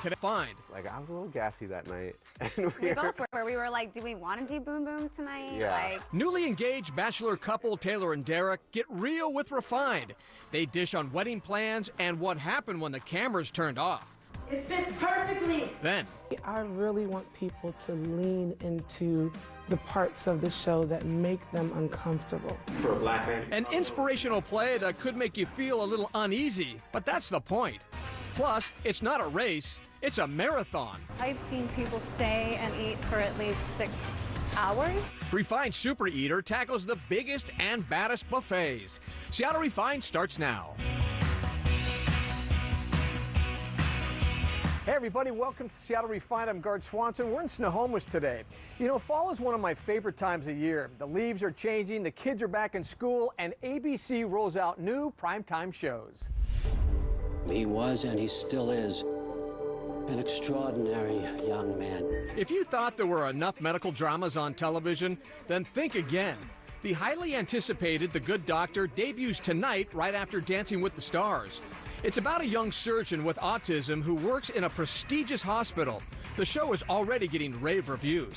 Today, find. Like, I was a little gassy that night. And We both were. We were like, do we want to do Boom Boom tonight? Yeah. Like, Newly engaged bachelor couple Taylor and Derek get real with Refined. They dish on wedding plans and what happened when the cameras turned off. It fits perfectly. Then, I really want people to lean into the parts of the show that make them uncomfortable. For a black man. an inspirational play that could make you feel a little uneasy, but that's the point. Plus, it's not a race, it's a marathon. I've seen people stay and eat for at least 6 hours. Refined Super Eater tackles the biggest and baddest buffets. Seattle Refined starts now. Hey everybody, welcome to Seattle Refined. I'm Gard Swanson. We're in Snohomish today. You know, fall is one of my favorite times of year. The leaves are changing, the kids are back in school, and ABC rolls out new primetime shows. He was, and he still is, an extraordinary young man. If you thought there were enough medical dramas on television, then think again. The highly anticipated The Good Doctor debuts tonight right after Dancing with the Stars. It's about a young surgeon with autism who works in a prestigious hospital. The show is already getting rave reviews.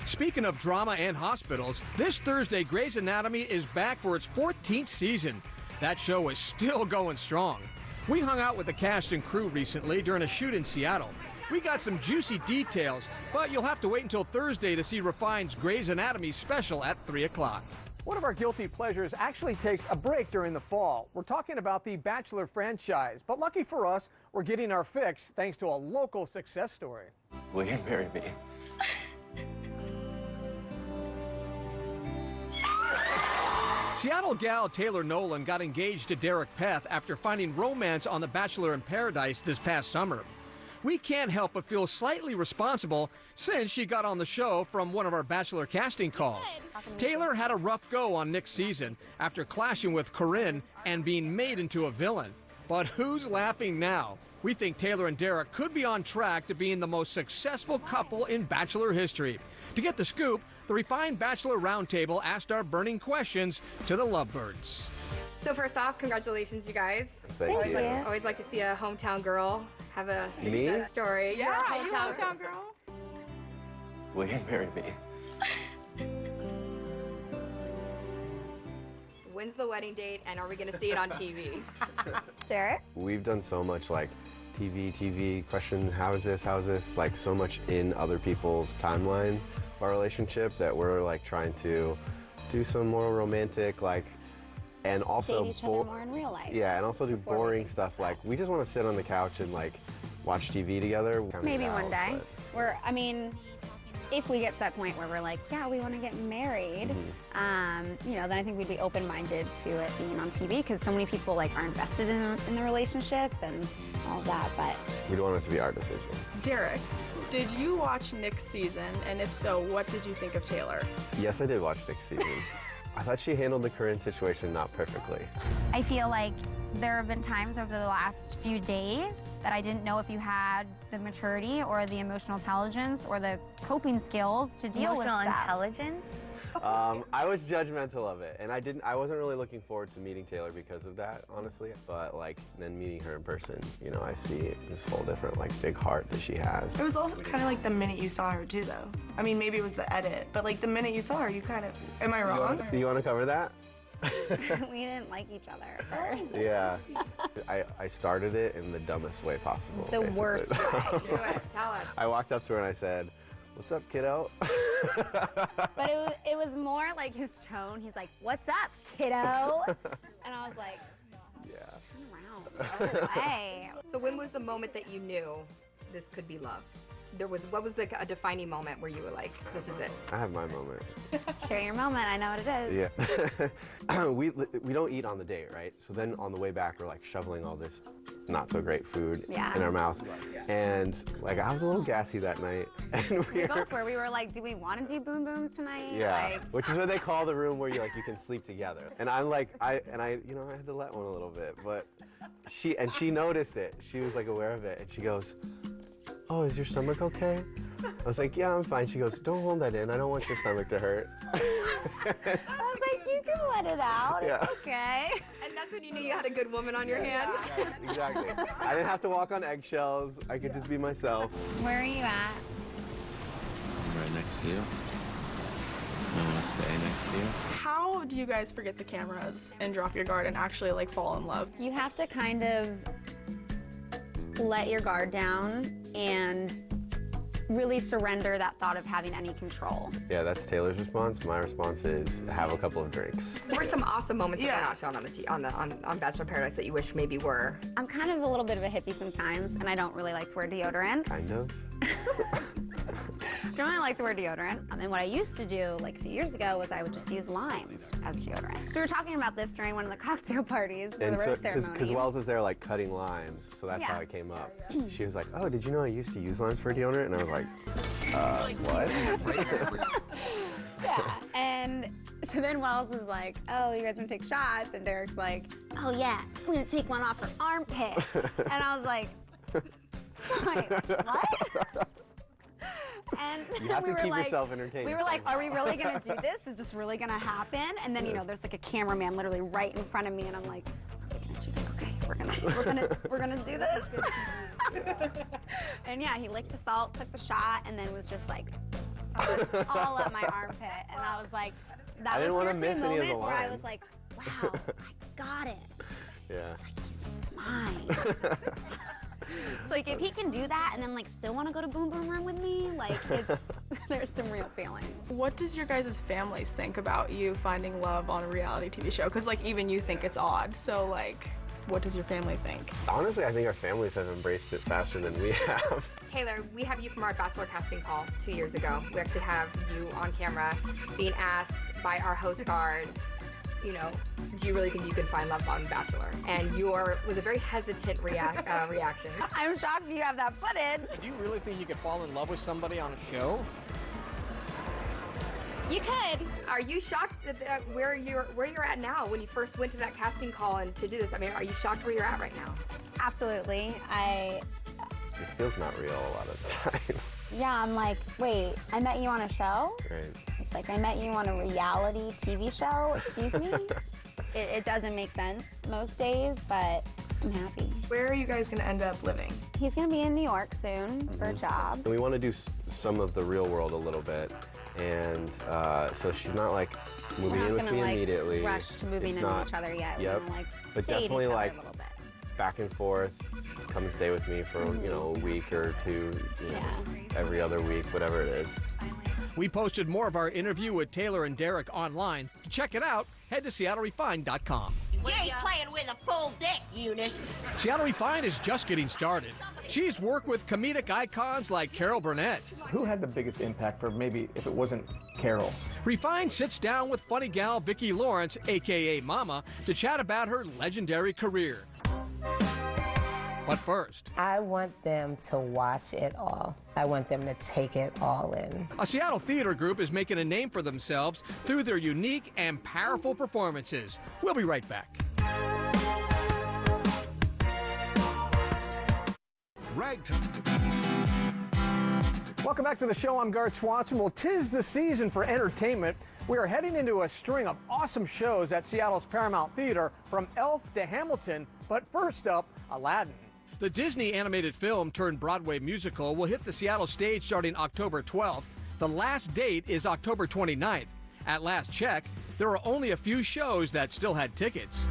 Speaking of drama and hospitals, this Thursday Grey's Anatomy is back for its 14th season. That show is still going strong. We hung out with the cast and crew recently during a shoot in Seattle. We got some juicy details, but you'll have to wait until Thursday to see Refined's Grey's Anatomy special at 3 o'clock. One of our guilty pleasures actually takes a break during the fall. We're talking about the Bachelor franchise, but lucky for us, we're getting our fix thanks to a local success story. Will you marry me? Seattle gal Taylor Nolan got engaged to Derek Peth after finding romance on The Bachelor in Paradise this past summer. We can't help but feel slightly responsible since she got on the show from one of our Bachelor casting calls. Taylor had a rough go on Nick's season after clashing with Corinne and being made into a villain. But who's laughing now? We think Taylor and Derek could be on track to being the most successful couple in Bachelor history. To get the scoop, the Refined Bachelor Roundtable asked our burning questions to the lovebirds. So first off, congratulations, you guys. Thank you. Always like to see a hometown girl have a Me? success story. Yeah, You're a you hometown girl. Will you marry me? When's the wedding date, and are we going to see it on TV? Derek? We've done so much like TV, question, how is this, like so much in other people's timeline of our relationship that we're like trying to do some more romantic, like, and also Date each other more in real life. yeah, and also do before we boring can stuff do like we just want to sit on the couch and like watch TV together. Maybe Kinda one day. but- I mean, if we get to that point where we're like, yeah, we want to get married, you know, then I think we'd be open-minded to it being on TV because so many people like are invested in the relationship and all that. But We don't want it to be our decision. Derek, did you watch Nick's season? And if so, what did you think of Taylor? Yes, I did watch Nick's season. I thought she handled the Corinne situation not perfectly. I feel like there have been times over the last few days that I didn't know if you had the maturity or the emotional intelligence or the coping skills to deal with stuff. intelligence? I was judgmental of it, and I wasn't really looking forward to meeting Taylor because of that, honestly. But like, then meeting her in person, you know, I see this whole different like big heart that she has. It was also kind of like the minute you saw her too, though. I mean, maybe it was the edit, but like the minute you saw her, you kind of, am I wrong? Do you want to cover that? We didn't like each other at first. Yeah. I started it in the dumbest way possible. The basically. worst way. Do it. Tell us. I walked up to her and I said, "What's up, kiddo?" But it was more like his tone. He's like, "What's up, kiddo?" And I was like, Yeah. "Turn around, go away." So when was the moment that you knew this could be love? What was a defining moment where you were like, this is it? I have my moment. Share your moment. I know what it is. Yeah. we don't eat on the date, right? So then on the way back, we're like shoveling all this not so great food in our mouths. And like, I was a little gassy that night. And We both were. We were like, do we want to do Boom Boom tonight? Yeah, Like, which is what they call the room where you can sleep together. And I'm like, I you know, I had to let one a little bit, but she noticed it. She was like aware of it, and she goes, "Oh, is your stomach okay?" I was like, "Yeah, I'm fine." She goes, "Don't hold that in. I don't want your stomach to hurt." I was like, you can let it out. Yeah. It's okay. And That's when you knew you had a good woman on your hand. Yes, exactly. I didn't have to walk on eggshells. I could just be myself. Where are you at? I'm right next to you. I want to stay next to you. How do you guys forget the cameras and drop your guard and actually like fall in love? You have to kind of let your guard down and really surrender that thought of having any control. Yeah, that's Taylor's response. My response is have a couple of drinks. What were some awesome moments that were not shown on Bachelor in Paradise that you wish maybe were? I'm kind of a little bit of a hippie sometimes, and I don't really like to wear deodorant. Kind of. I don't really like to wear deodorant. And what I used to do, like a few years ago, was I would just use limes as deodorant. So we were talking about this during one of the cocktail parties for the rose ceremony. Because Wells is there like cutting limes, so that's how it came up. She was like, oh, did you know I used to use limes for deodorant? And I was like, what? Yeah, and so then Wells is like, oh, you guys gonna take shots? And Derek's like, oh yeah, we're gonna take one off her armpit. And I was like, wait, what? And You have we to were keep like, yourself entertained. We were like, are we really gonna do this? Is this really gonna happen? And then, you know, there's like a cameraman literally right in front of me, and I'm like, she's like, okay, we're gonna do this. And yeah, he licked the salt, took the shot, and then was just like all up my armpit. And I was like, that was seriously a moment where I was like, wow, I got it. Yeah. It's like, he's mine. It's like, if he can do that and then like still want to go to Boom Boom Room with me, like there's some real feelings. What does your guys' families think about you finding love on a reality TV show? Because like even you think it's odd. So like, what does your family think? Honestly, I think our families have embraced it faster than we have. Taylor, we have you from our Bachelor casting call 2 years ago. We actually have you on camera being asked by our host guard, you know, do you really think you can find love on Bachelor? And was a very hesitant reaction. I'm shocked you have that footage. Do you really think you could fall in love with somebody on a show? You could. Are you shocked at where you're at now when you first went to that casting call and to do this? I mean, are you shocked where you're at right now? Absolutely. It feels not real a lot of the time. Yeah, I'm like, wait, I met you on a show? Right. It's like, I met you on a reality TV show? Excuse me? It doesn't make sense most days, but I'm happy. Where are you guys gonna end up living? He's gonna be in New York soon for a job. And we want to do some of the real world a little bit. And so she's not like moving in with me immediately. We're not gonna like rush to moving in with each other yet. Yep. We're gonna like but date definitely each other like a little bit. back and forth, come and stay with me for you know a week or two, you know, every other week, whatever it is. We posted more of our interview with Taylor and Derek online. To check it out, head to SeattleRefined.com. You ain't playing with a full deck, Eunice. Seattle Refined is just getting started. She's worked with comedic icons like Carol Burnett. Who had the biggest impact for maybe if it wasn't Carol? Refined sits down with funny gal Vicki Lawrence, aka Mama, to chat about her legendary career. But first, I want them to watch it all. I want them to take it all in. A Seattle theater group is making a name for themselves through their unique and powerful performances. We'll be right back. Welcome back to the show. I'm Garth Swanson. Well, 'tis the season for entertainment. We are heading into a string of awesome shows at Seattle's Paramount Theater, from Elf to Hamilton. But first up, Aladdin. The Disney animated film turned Broadway musical will hit the Seattle stage starting October 12th. The last date is October 29th. At last check, there are only a few shows that still had tickets.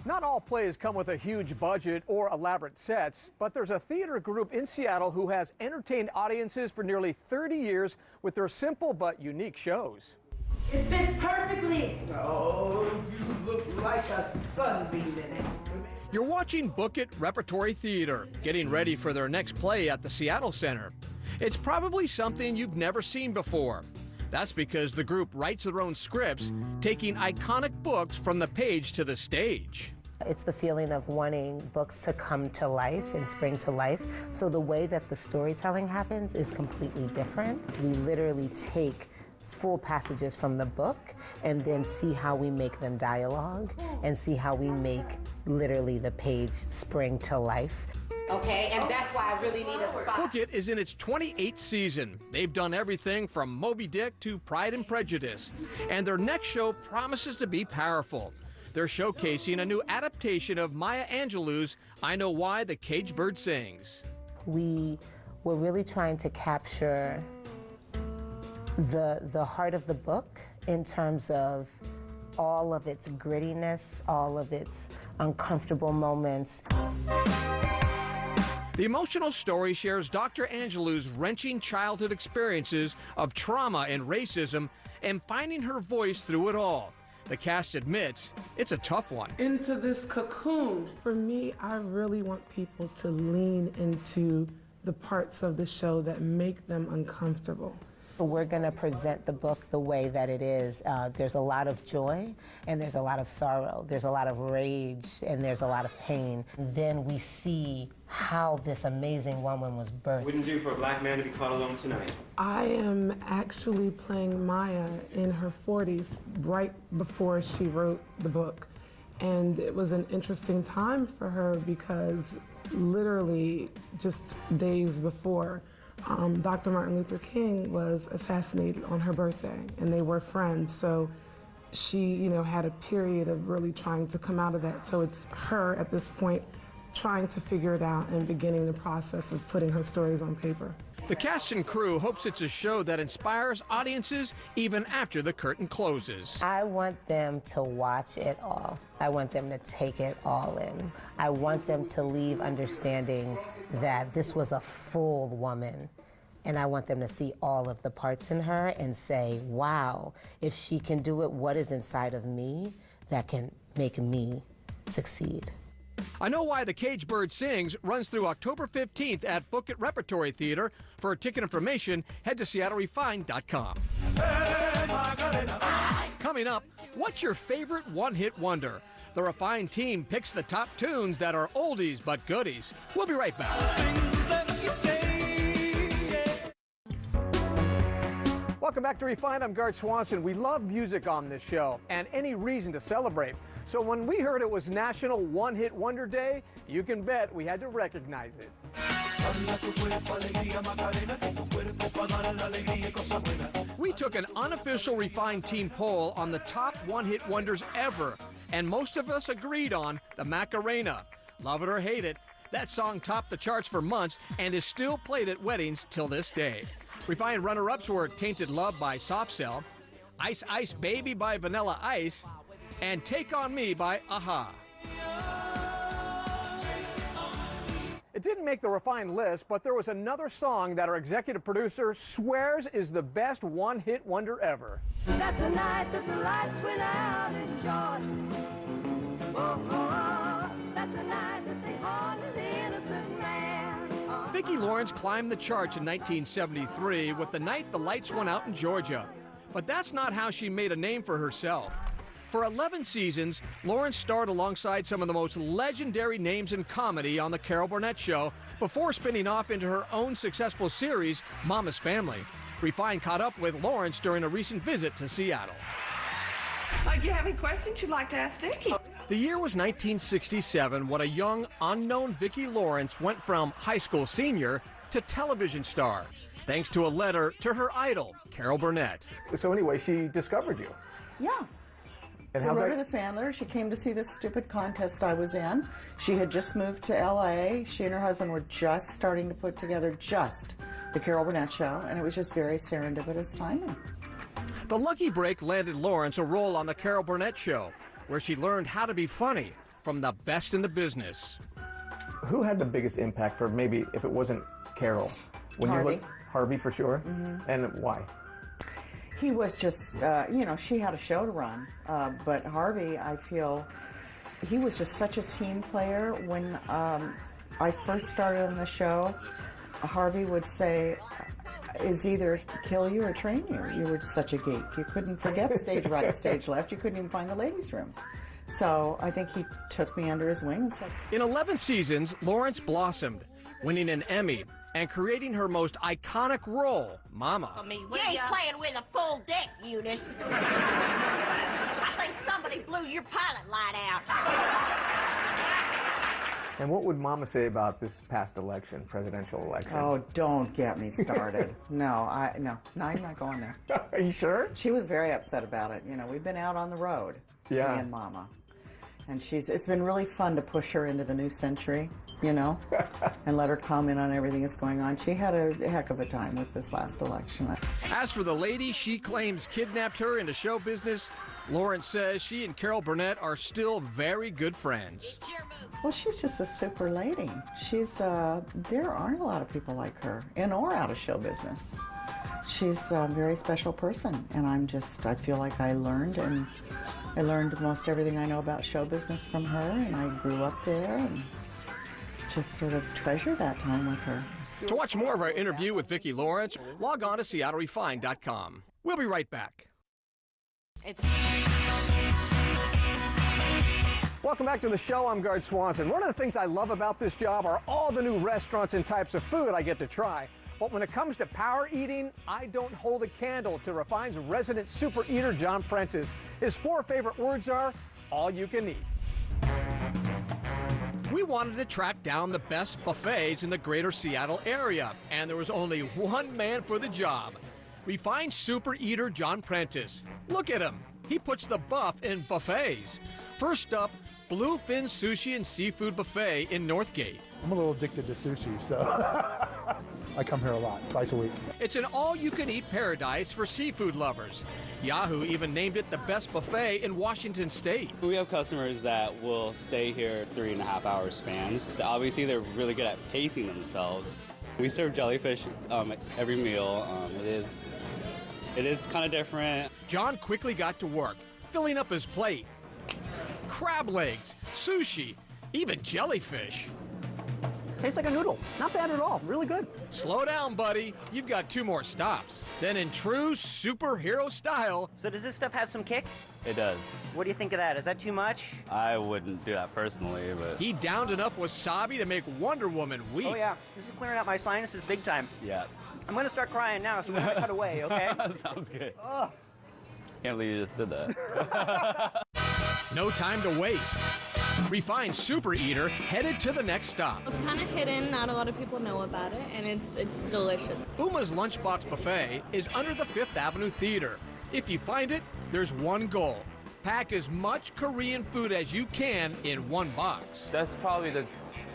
Not all plays come with a huge budget or elaborate sets, but there's a theater group in Seattle who has entertained audiences for nearly 30 years with their simple but unique shows. It fits perfectly. Oh, you look like a sunbeam in it. You're watching Book It Repertory Theater, getting ready for their next play at the Seattle Center. It's probably something you've never seen before. That's because the group writes their own scripts, taking iconic books from the page to the stage. It's the feeling of wanting books to come to life and spring to life. So the way that the storytelling happens is completely different. We literally take full passages from the book and then see how we make them dialogue and see how we make literally the page spring to life. Okay, and that's why I really need a spot. Book It is in its 28th season. They've done everything from Moby Dick to Pride and Prejudice, and their next show promises to be powerful. They're showcasing a new adaptation of Maya Angelou's I Know Why the Caged Bird Sings. We were really trying to capture the heart of the book in terms of all of its grittiness, all of its uncomfortable moments. The emotional story shares Dr. Angelou's wrenching childhood experiences of trauma and racism and finding her voice through it all. The cast admits it's a tough one. Into this cocoon. For me, I really want people to lean into the parts of the show that make them uncomfortable. We're going to present the book the way that it is. There's a lot of joy, and there's a lot of sorrow. There's a lot of rage, and there's a lot of pain. Then we see how this amazing woman was birthed. Wouldn't do for a black man to be caught alone tonight. I am actually playing Maya in her 40s, right before she wrote the book. And it was an interesting time for her because literally just days before, Dr. Martin Luther King was assassinated on her birthday, and they were friends. So she, had a period of really trying to come out of that. So it's her at this point trying to figure it out and beginning the process of putting her stories on paper. The cast and crew hopes it's a show that inspires audiences even after the curtain closes. I want them to watch it all. I want them to take it all in. I want them to leave understanding that this was a full woman, and I want them to see all of the parts in her and say, wow, if she can do it, what is inside of me that can make me succeed? I Know Why the Caged Bird Sings runs through October 15th at Book It Repertory Theater. For ticket information, head to SeattleRefined.com. Coming up, what's your favorite one-hit wonder? The Refined team picks the top tunes that are oldies but goodies. We'll be right back. Welcome back to Refined. I'm Garth Swanson. We love music on this show and any reason to celebrate. So when we heard it was National One Hit Wonder Day, you can bet we had to recognize it. We took an unofficial Refined team poll on the top one-hit wonders ever, and most of us agreed on the Macarena. Love it or hate it, that song topped the charts for months and is still played at weddings till this day. Refined runner-ups were Tainted Love by Soft Cell, Ice Ice Baby by Vanilla Ice, and Take On Me by A-ha. It didn't make the Refined list, but there was another song that our executive producer swears is the best one-hit wonder ever. That's a night that the lights went out in Georgia. Oh, oh, oh. That's a night that they haunted the innocent man. Oh, Vicki Lawrence climbed the charts in 1973 with The Night the Lights Went Out in Georgia. But that's not how she made a name for herself. For 11 seasons, Lawrence starred alongside some of the most legendary names in comedy on The Carol Burnett Show before spinning off into her own successful series, Mama's Family. Refined caught up with Lawrence during a recent visit to Seattle. Do you have any questions you'd like to ask Vicki? The year was 1967 when a young, unknown Vicki Lawrence went from high school senior to television star, thanks to a letter to her idol, Carol Burnett. So anyway, she discovered you. Yeah. And So how Rhoda the Fandler, she came to see this stupid contest I was in. She had just moved to LA. She and her husband were just starting to put together the Carol Burnett Show, and it was just very serendipitous timing. The lucky break landed Lawrence a role on The Carol Burnett Show, where she learned how to be funny from the best in the business. Who had the biggest impact for maybe if it wasn't Carol? Harvey. Harvey for sure. Mm-hmm. And why? He was just, she had a show to run, but Harvey, I feel, he was just such a team player. When I first started on the show, Harvey would say, is either kill you or train you. You were such a geek. You couldn't forget stage right, stage left. You couldn't even find the ladies' room. So I think he took me under his wing and said... In 11 seasons, Lawrence blossomed, winning an Emmy and creating her most iconic role, Mama. You ain't playing with a full deck, Eunice. I think somebody blew your pilot light out. And what would Mama say about this past election, presidential election? Oh, don't get me started. No, I'm not going there. Are you sure? She was very upset about it. You know, we've been out on the road, me and Mama. And it's been really fun to push her into the new century, you know, and let her comment on everything that's going on. She had a heck of a time with this last election. As for the lady she claims kidnapped her into show business, Lawrence says she and Carol Burnett are still very good friends. Well, she's just a super lady. There aren't a lot of people like her, in or out of show business. She's a very special person, and I feel like I learned most everything I know about show business from her, and I grew up there and just sort of treasure that time with her. To watch more of our interview with Vicki Lawrence, log on to SeattleRefined.com. We'll be right back. Welcome back to the show. I'm Gard Swanson. One of the things I love about this job are all the new restaurants and types of food I get to try. But when it comes to power eating, I don't hold a candle to Refine's resident super eater, John Prentice. His 4 favorite words are, all you can eat. We wanted to track down the best buffets in the greater Seattle area, and there was only one man for the job. Refined super eater John Prentice. Look at him. He puts the buff in buffets. First up, Bluefin Sushi and Seafood Buffet in Northgate. I'm a little addicted to sushi, so I come here a lot, twice a week. It's an all-you-can-eat paradise for seafood lovers. Yahoo even named it the best buffet in Washington State. We have customers that will stay here 3.5-hour spans. Obviously, they're really good at pacing themselves. We serve jellyfish every meal. It is kind of different. John quickly got to work, filling up his plate. Crab legs, sushi, even jellyfish. Tastes like a noodle. Not bad at all. Really good. Slow down, buddy. You've got 2 more stops. Then in true superhero style... So does this stuff have some kick? It does. What do you think of that? Is that too much? I wouldn't do that personally, but... He downed enough wasabi to make Wonder Woman weep. Oh, yeah. This is clearing out my sinuses big time. Yeah. I'm going to start crying now, so we're going to cut away, okay? Sounds good. Ugh. Can't believe you just did that. No time to waste. Refined Super Eater headed to the next stop. It's kind of hidden, not a lot of people know about it, and it's delicious. Uma's Lunchbox Buffet is under the 5th Avenue Theater. If you find it, there's one goal. Pack as much Korean food as you can in one box. That's probably the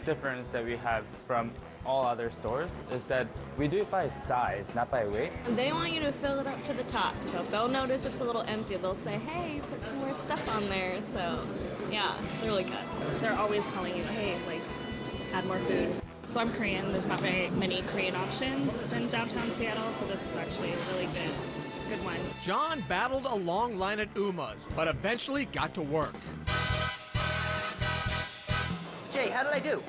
difference that we have from all other stores, is that we do it by size, not by weight. And they want you to fill it up to the top, so if they'll notice it's a little empty, they'll say, hey, put some more stuff on there. So yeah, it's really good. They're always telling you, hey, like, add more food. So I'm Korean. There's not very many Korean options in downtown Seattle, so this is actually a really good one. John battled a long line at Uma's, but eventually got to work. Jay, how did I do?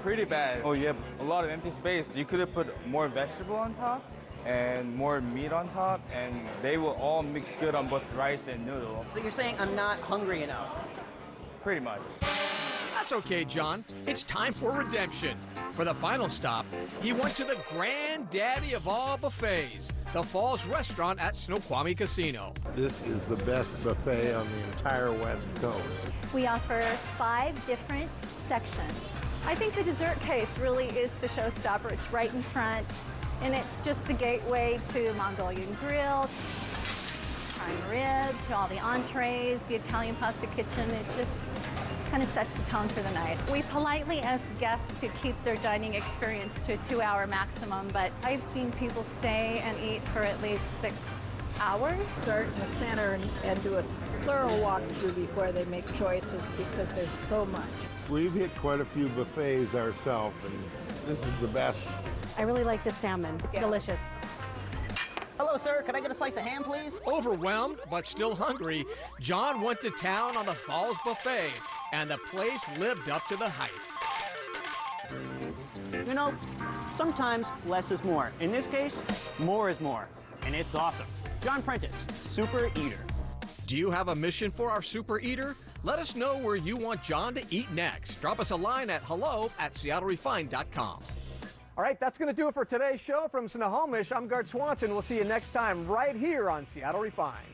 Pretty bad. Oh, you have a lot of empty space. You could have put more vegetable on top and more meat on top, and they will all mix good on both rice and noodle. So you're saying I'm not hungry enough? Pretty much. That's okay, John. It's time for redemption. For the final stop, he went to the granddaddy of all buffets, the Falls Restaurant at Snoqualmie Casino. This is the best buffet on the entire West Coast. We offer 5 different sections. I think the dessert case really is the showstopper. It's right in front, and it's just the gateway to Mongolian grill, prime rib, to all the entrees, the Italian pasta kitchen. It just kind of sets the tone for the night. We politely ask guests to keep their dining experience to a 2-hour maximum, but I've seen people stay and eat for at least 6 hours. Start in the center and do a thorough walkthrough before they make choices, because there's so much. We've hit quite a few buffets ourselves, and this is the best. I really like the salmon. It's delicious. Hello, sir. Could I get a slice of ham, please? Overwhelmed, but still hungry, John went to town on the Falls Buffet, and the place lived up to the hype. You know, sometimes less is more. In this case, more is more, and it's awesome. John Prentice, Super Eater. Do you have a mission for our Super Eater? Let us know where you want John to eat next. Drop us a line at hello@SeattleRefined.com. All right, that's going to do it for today's show. From Snohomish, I'm Gard Swanson. We'll see you next time right here on Seattle Refined.